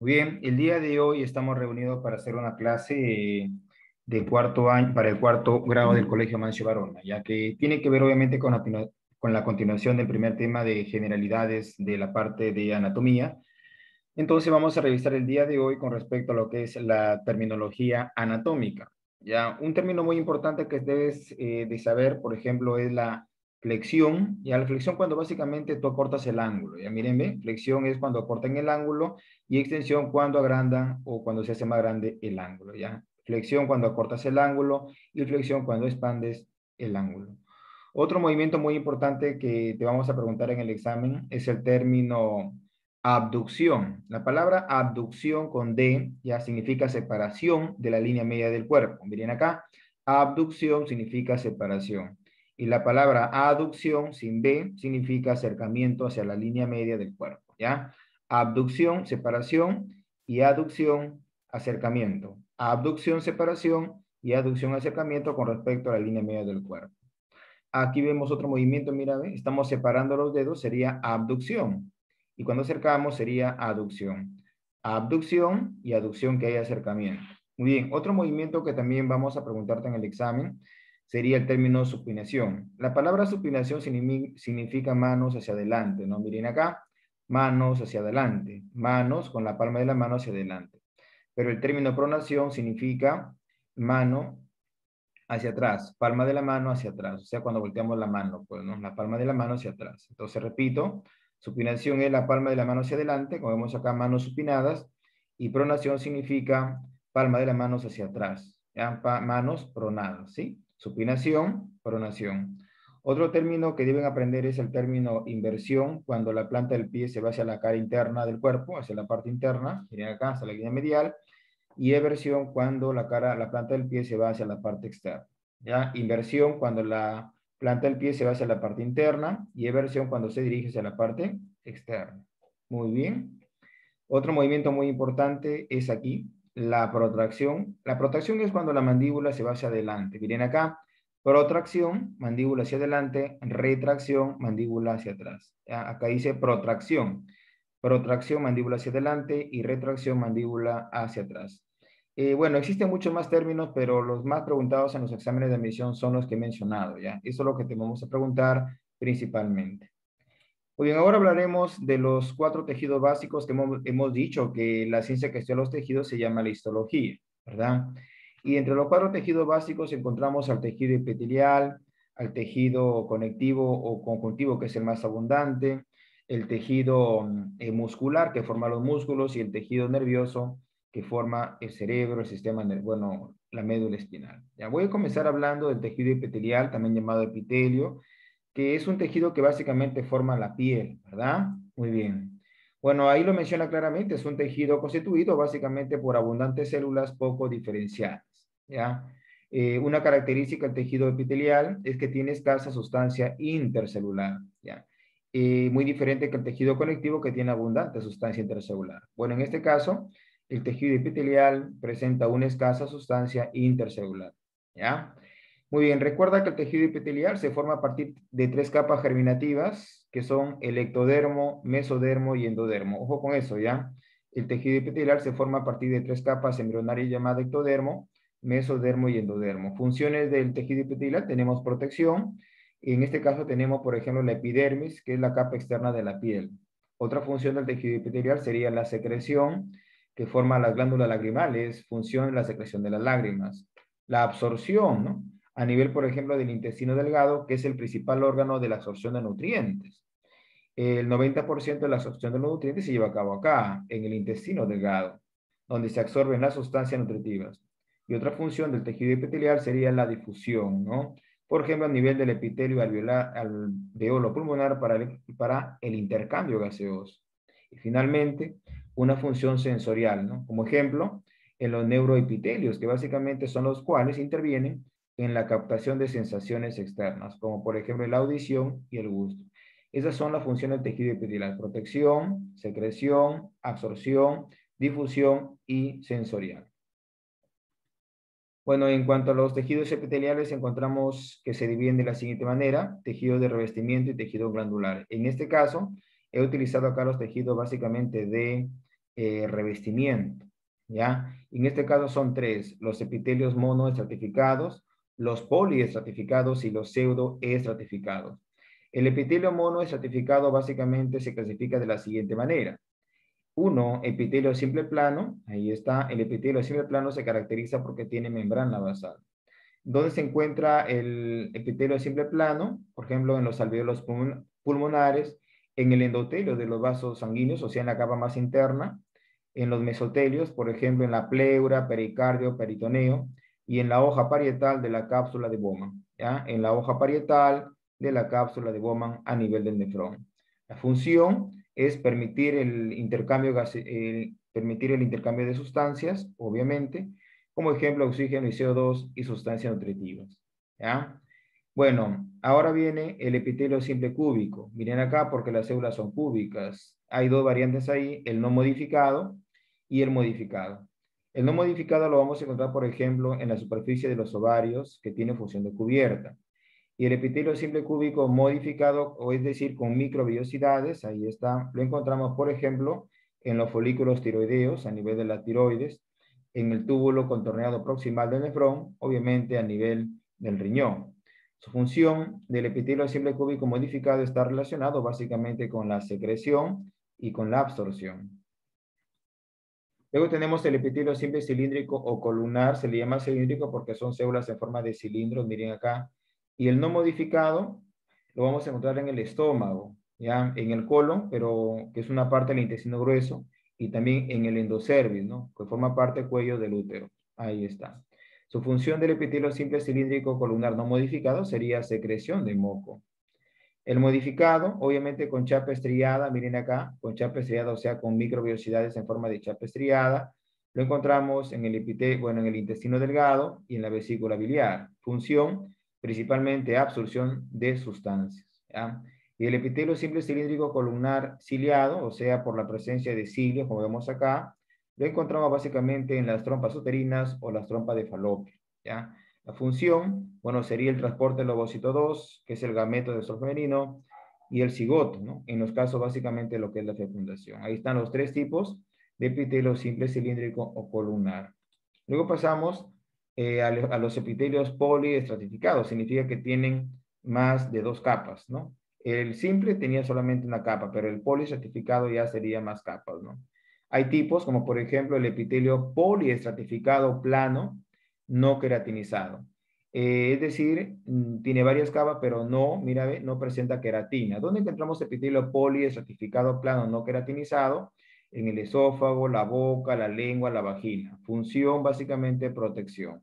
Muy bien, el día de hoy estamos reunidos para hacer una clase de cuarto año, para el cuarto grado del Colegio Mancio Varona, ya que tiene que ver obviamente con la continuación del primer tema de generalidades de la parte de anatomía. Entonces vamos a revisar el día de hoy con respecto a lo que es la terminología anatómica. Ya, un término muy importante que debes de saber, por ejemplo, es la flexión. Ya, la flexión cuando básicamente tú acortas el ángulo. Ya, mírenme, flexión es cuando acortan el ángulo y extensión cuando agrandan o cuando se hace más grande el ángulo. Ya, flexión cuando acortas el ángulo y flexión cuando expandes el ángulo. Otro movimiento muy importante que te vamos a preguntar en el examen es el término abducción. La palabra abducción con D ya significa separación de la línea media del cuerpo. Miren acá, abducción significa separación. Y la palabra aducción sin B significa acercamiento hacia la línea media del cuerpo. ¿Ya? Abducción, separación y aducción, acercamiento. Abducción, separación y aducción, acercamiento con respecto a la línea media del cuerpo. Aquí vemos otro movimiento, mira, ¿ve? Estamos separando los dedos, sería abducción. Y cuando acercamos sería aducción. Abducción y aducción que hay acercamiento. Muy bien, otro movimiento que también vamos a preguntarte en el examen sería el término supinación. La palabra supinación significa manos hacia adelante, ¿no? Miren acá, manos hacia adelante, manos con la palma de la mano hacia adelante. Pero el término pronación significa mano hacia atrás, palma de la mano hacia atrás, o sea, cuando volteamos la mano, pues, ¿no? La palma de la mano hacia atrás. Entonces, repito, supinación es la palma de la mano hacia adelante, como vemos acá, manos supinadas, y pronación significa palma de la mano hacia atrás, ¿ya? Manos pronadas, ¿sí? Supinación, pronación. Otro término que deben aprender es el término inversión, cuando la planta del pie se va hacia la cara interna del cuerpo, hacia la parte interna, miren acá, hasta la línea medial, y eversión cuando la planta del pie se va hacia la parte externa. ¿Ya? Inversión cuando la planta del pie se va hacia la parte interna y eversión cuando se dirige hacia la parte externa. Muy bien. Otro movimiento muy importante es aquí, la protracción. La protracción es cuando la mandíbula se va hacia adelante. Miren acá, protracción, mandíbula hacia adelante, retracción, mandíbula hacia atrás. ¿Ya? Acá dice protracción. Protracción, mandíbula hacia adelante y retracción, mandíbula hacia atrás. Bueno, existen muchos más términos, pero los más preguntados en los exámenes de admisión son los que he mencionado, ¿ya? Eso es lo que te vamos a preguntar principalmente. Muy bien, ahora hablaremos de los 4 tejidos básicos que hemos dicho que la ciencia que estudia los tejidos se llama la histología, ¿verdad? Y entre los 4 tejidos básicos encontramos al tejido epitelial, al tejido conectivo o conjuntivo, que es el más abundante, el tejido muscular, que forma los músculos, y el tejido nervioso, que forma el cerebro, el sistema nervioso, bueno, la médula espinal. Ya voy a comenzar hablando del tejido epitelial, también llamado epitelio, que es un tejido que básicamente forma la piel, ¿verdad? Muy bien. Bueno, ahí lo menciona claramente, es un tejido constituido básicamente por abundantes células poco diferenciadas, ¿ya? Una característica del tejido epitelial es que tiene escasa sustancia intercelular, ¿ya? Muy diferente que el tejido conectivo que tiene abundante sustancia intercelular. Bueno, en este caso, el tejido epitelial presenta una escasa sustancia intercelular, ¿ya? Muy bien, recuerda que el tejido epitelial se forma a partir de 3 capas germinativas, que son el ectodermo, mesodermo y endodermo. Ojo con eso, ¿ya? El tejido epitelial se forma a partir de 3 capas embrionarias llamadas ectodermo, mesodermo y endodermo. Funciones del tejido epitelial: tenemos protección. En este caso tenemos, por ejemplo, la epidermis, que es la capa externa de la piel. Otra función del tejido epitelial sería la secreción, que forma las glándulas lagrimales, función de la secreción de las lágrimas. La absorción, ¿no? A nivel, por ejemplo, del intestino delgado, que es el principal órgano de la absorción de nutrientes. El 90% de la absorción de los nutrientes se lleva a cabo acá, en el intestino delgado, donde se absorben las sustancias nutritivas. Y otra función del tejido epitelial sería la difusión, ¿no? Por ejemplo, a nivel del epitelio alveolo pulmonar para el intercambio gaseoso. Y finalmente, una función sensorial, ¿no? Como ejemplo, en los neuroepitelios, que básicamente son los cuales intervienen en la captación de sensaciones externas, como por ejemplo la audición y el gusto. Esas son las funciones del tejido epitelial: protección, secreción, absorción, difusión y sensorial. Bueno, en cuanto a los tejidos epiteliales, encontramos que se dividen de la siguiente manera: tejido de revestimiento y tejido glandular. En este caso, he utilizado acá los tejidos básicamente de revestimiento, ¿ya? En este caso son tres: los epitelios monoestratificados, los poliestratificados y los pseudoestratificados. El epitelio monoestratificado básicamente se clasifica de la siguiente manera. Uno, epitelio simple plano. Ahí está. El epitelio simple plano se caracteriza porque tiene membrana basal. ¿Dónde se encuentra el epitelio simple plano? Por ejemplo, en los alvéolos pulmonares, en el endotelio de los vasos sanguíneos, o sea, en la capa más interna, en los mesotelios, por ejemplo, en la pleura, pericardio, peritoneo, y en la hoja parietal de la cápsula de Bowman, ¿ya? En la hoja parietal de la cápsula de Bowman a nivel del nefrón. La función es permitir el intercambio, permitir el intercambio de sustancias, obviamente, como ejemplo oxígeno y CO2 y sustancias nutritivas, ¿ya? Bueno, ahora viene el epitelio simple cúbico. Miren acá porque las células son cúbicas. Hay dos variantes ahí, el no modificado y el modificado. El no modificado lo vamos a encontrar, por ejemplo, en la superficie de los ovarios, que tiene función de cubierta. Y el epitelio simple cúbico modificado, o es decir, con microvellosidades, ahí está, lo encontramos, por ejemplo, en los folículos tiroideos a nivel de la tiroides, en el túbulo contorneado proximal del nefrón, obviamente a nivel del riñón. Su función del epitelio simple cúbico modificado está relacionado básicamente con la secreción y con la absorción. Luego tenemos el epitelio simple cilíndrico o columnar, se le llama cilíndrico porque son células en forma de cilindros, miren acá. Y el no modificado lo vamos a encontrar en el estómago, ya en el colon, pero que es una parte del intestino grueso, y también en el endocervix, ¿no? Que forma parte del cuello del útero. Ahí está. Su función del epitelio simple cilíndrico columnar no modificado sería secreción de moco. El modificado, obviamente con chapa estriada, miren acá, con chapa estriada, o sea, con microvellosidades en forma de chapa estriada, lo encontramos en el en el intestino delgado y en la vesícula biliar. Función, principalmente absorción de sustancias, ¿ya? Y el epitelio simple cilíndrico columnar ciliado, o sea, por la presencia de cilios, como vemos acá, lo encontramos básicamente en las trompas uterinas o las trompas de falopio, ¿ya? La función, bueno, sería el transporte del ovocito 2, que es el gameto del sol femenino, y el cigoto, ¿no? En los casos básicamente lo que es la fecundación. Ahí están los tres tipos de epitelio simple cilíndrico o columnar. Luego pasamos a los epitelios poliestratificados, significa que tienen más de dos capas, ¿no? El simple tenía solamente una capa, pero el poliestratificado ya sería más capas, ¿no? Hay tipos como por ejemplo el epitelio poliestratificado plano, no queratinizado. Es decir, tiene varias capas, pero no, mira, ve, no presenta queratina. ¿Dónde encontramos epitelio poliestratificado plano no queratinizado? En el esófago, la boca, la lengua, la vagina. Función básicamente protección.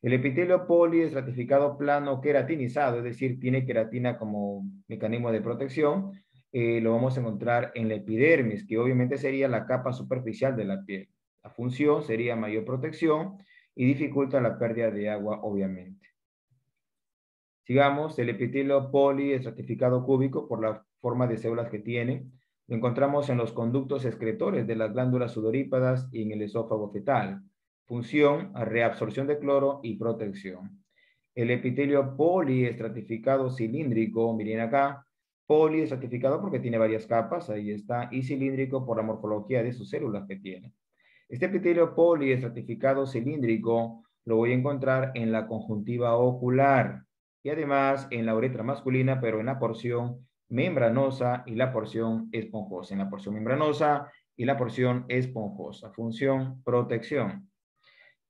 El epitelio poliestratificado plano queratinizado, es decir, tiene queratina como mecanismo de protección, lo vamos a encontrar en la epidermis, que obviamente sería la capa superficial de la piel. La función sería mayor protección y dificulta la pérdida de agua, obviamente. Sigamos, el epitelio poliestratificado cúbico, por la forma de células que tiene, lo encontramos en los conductos excretores de las glándulas sudorípadas y en el esófago fetal. Función, reabsorción de cloro y protección. El epitelio poliestratificado cilíndrico, miren acá, poliestratificado porque tiene varias capas, ahí está, y cilíndrico por la morfología de sus células que tiene. Este epitelio poliestratificado cilíndrico lo voy a encontrar en la conjuntiva ocular y además en la uretra masculina, pero en la porción membranosa y la porción esponjosa. En la porción membranosa y la porción esponjosa. Función, protección.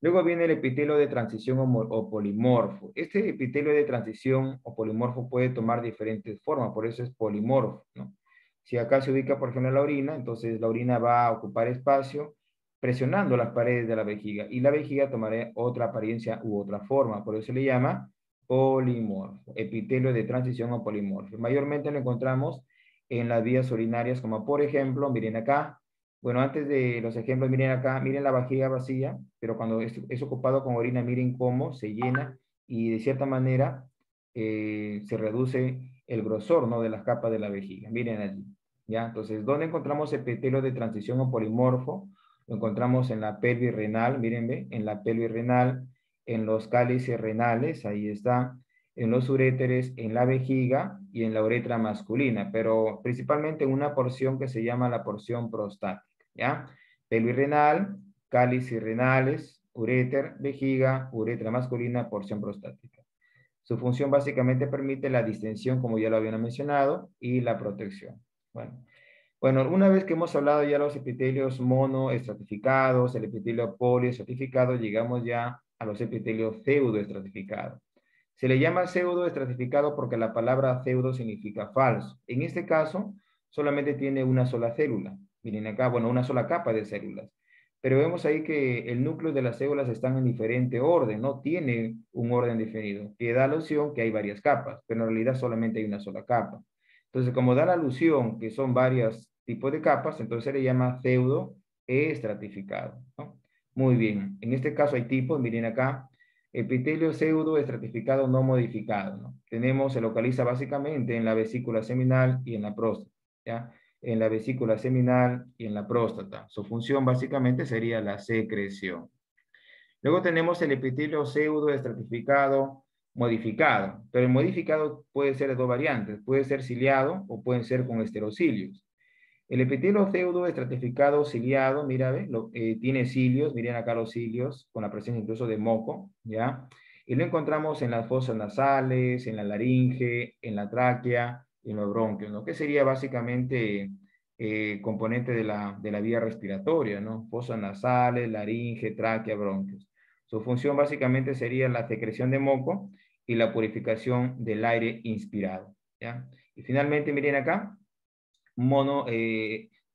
Luego viene el epitelio de transición o polimorfo. Este epitelio de transición o polimorfo puede tomar diferentes formas, por eso es polimorfo, ¿no? Si acá se ubica, por ejemplo, la orina, entonces la orina va a ocupar espacio presionando las paredes de la vejiga y la vejiga tomará otra apariencia u otra forma, por eso se le llama polimorfo, epitelio de transición o polimorfo. Mayormente lo encontramos en las vías urinarias, como por ejemplo, miren acá, bueno, antes de los ejemplos, miren acá, miren la vejiga vacía, pero cuando es ocupado con orina, miren cómo se llena y de cierta manera se reduce el grosor, ¿no? De las capas de la vejiga. Miren allí, ¿ya? Entonces, ¿dónde encontramos epitelio de transición o polimorfo? Lo encontramos en la pelvis renal, mírenme, en la pelvis renal, en los cálices renales, ahí está, en los uréteres, en la vejiga y en la uretra masculina, pero principalmente en una porción que se llama la porción prostática, ¿ya? pelvis renal, cáliz y renales, uréter, vejiga, uretra masculina, porción prostática. Su función básicamente permite la distensión, como ya lo habían mencionado, y la protección. Bueno, una vez que hemos hablado ya de los epitelios monoestratificados, el epitelio poliestratificado, llegamos ya a los epitelios pseudoestratificados. Se le llama pseudoestratificado porque la palabra pseudo significa falso. En este caso, solamente tiene una sola célula. Miren acá, bueno, una sola capa de células. Pero vemos ahí que el núcleo de las células están en diferente orden, no tiene un orden definido, que da alusión que hay varias capas, pero en realidad solamente hay una sola capa. Entonces, como da la alusión que son varios tipos de capas, entonces se le llama pseudoestratificado, ¿no? Muy bien, en este caso hay tipos, miren acá, epitelio pseudoestratificado no modificado, ¿no? Se localiza básicamente en la vesícula seminal y en la próstata, ¿ya? En la vesícula seminal y en la próstata. Su función básicamente sería la secreción. Luego tenemos el epitelio pseudoestratificado modificado, pero el modificado puede ser de dos variantes, puede ser ciliado o pueden ser con esterocilios. El epitelio pseudoestratificado ciliado, mira, tiene cilios, miren acá los cilios, con la presencia incluso de moco, ¿ya? Y lo encontramos en las fosas nasales, en la laringe, en la tráquea y en los bronquios, ¿no? Que sería básicamente componente de la vía respiratoria, ¿no? Fosas nasales, laringe, tráquea, bronquios. Su función básicamente sería la secreción de moco y la purificación del aire inspirado, ¿ya? Y finalmente, miren acá,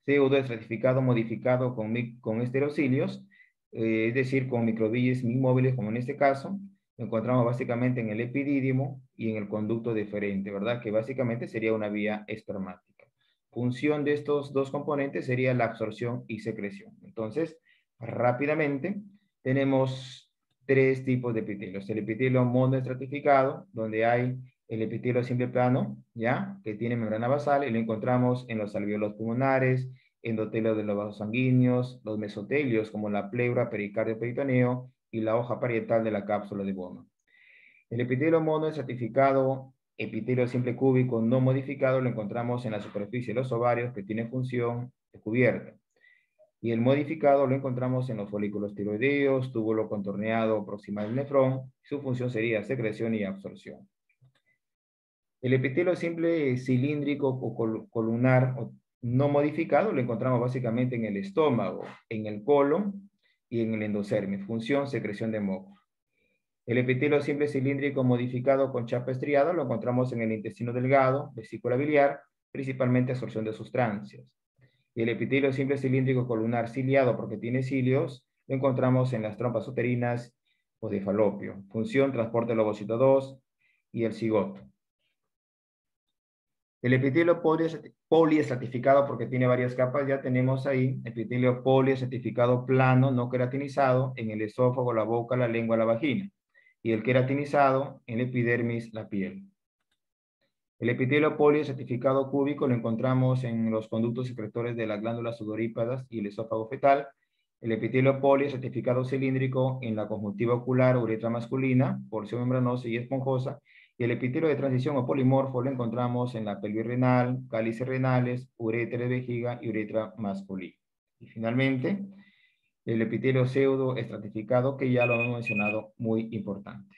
pseudoestratificado modificado con esterocilios, es decir, con microvillas inmóviles, como en este caso, lo encontramos básicamente en el epidídimo y en el conducto deferente, ¿verdad? Que básicamente sería una vía espermática. Función de estos dos componentes sería la absorción y secreción. Entonces, rápidamente, tenemos tres tipos de epitelios. El epitelio monoestratificado, donde hay el epitelio simple plano, ¿ya? Que tiene membrana basal y lo encontramos en los alvéolos pulmonares, endotelio de los vasos sanguíneos, los mesotelios como la pleura, pericardio, peritoneo y la hoja parietal de la cápsula de Bowman. El epitelio monoestratificado, epitelio simple cúbico no modificado, lo encontramos en la superficie de los ovarios que tiene función de cubierta. Y el modificado lo encontramos en los folículos tiroideos, túbulo contorneado proximal del nefrón. Su función sería secreción y absorción. El epitelio simple cilíndrico o columnar no modificado lo encontramos básicamente en el estómago, en el colon y en el endocermis. Función, secreción de moco. El epitelio simple cilíndrico modificado con chapa estriada lo encontramos en el intestino delgado, vesícula biliar, principalmente absorción de sustancias. Y el epitelio simple cilíndrico columnar ciliado porque tiene cilios lo encontramos en las trompas uterinas o de falopio. Función, transporte del ovocito 2 y el cigoto. El epitelio poliestratificado, porque tiene varias capas, ya tenemos ahí epitelio poliestratificado plano, no queratinizado, en el esófago, la boca, la lengua, la vagina. Y el queratinizado en la epidermis, la piel. El epitelio poliestratificado cúbico lo encontramos en los conductos secretores de las glándulas sudorípadas y el esófago fetal. El epitelio poliestratificado cilíndrico en la conjuntiva ocular, uretra masculina, porción membranosa y esponjosa. Y el epitelio de transición o polimorfo lo encontramos en la pelvis renal, cálices renales, uretra de vejiga y uretra masculina. Y finalmente, el epitelio pseudo estratificado, que ya lo hemos mencionado, muy importante.